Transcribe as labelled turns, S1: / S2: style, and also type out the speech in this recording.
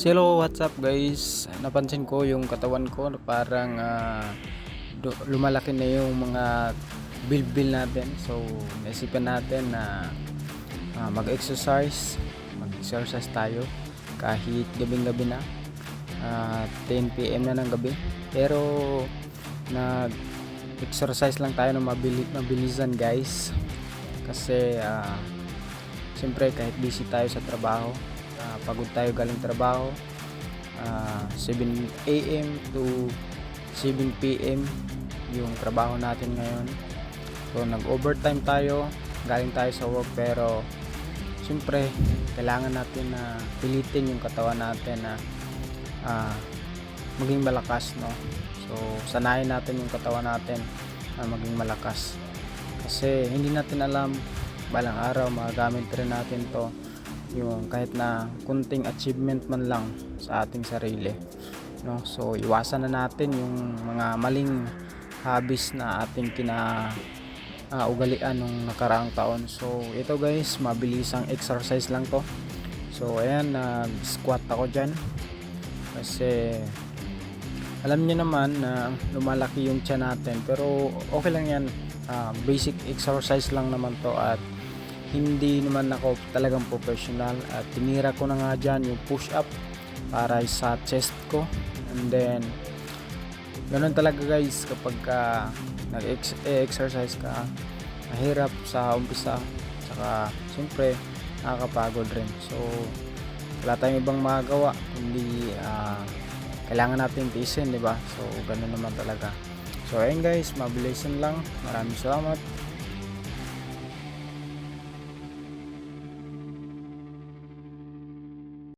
S1: Hello, what's up guys? Napansin ko yung katawan ko na parang lumalaki na yung mga bilbil natin. So, naisipan natin na mag-exercise. Mag-exercise tayo kahit gabing-gabi na. 10 PM na ng gabi. Pero nag-exercise lang tayo ng mabilisan guys. Kasi siyempre kahit busy tayo sa trabaho, pagod tayo galing trabaho, 7 AM to 7 PM yung trabaho natin ngayon. So nag-overtime tayo, galing tayo sa work, pero siyempre kailangan natin na pilitin yung katawan natin na maging malakas, no? So sanayin natin yung katawan natin na maging malakas, kasi hindi natin alam balang araw magagamit rin natin to, yung kahit na kunting achievement man lang sa ating sarili, no? So iwasan na natin yung mga maling hobbies na ating ugalian nung nakaraang taon. So ito guys, mabilisang exercise lang to. So ayan, nag-squat ako dyan kasi alam niyo naman na lumalaki yung tiyan natin, pero okay lang yan. Basic exercise lang naman to, at hindi naman ako talagang professional, at tinira ko na nga dyan yung push up para sa chest ko. And then ganun talaga guys, kapag nag-exercise ka, mahirap sa umpisa, saka siyempre nakakapagod rin. So wala tayong ibang magagawa kundi kailangan natin tiisin, di ba? So ganun naman talaga. So ayun guys, mabilisan lang. Maraming salamat.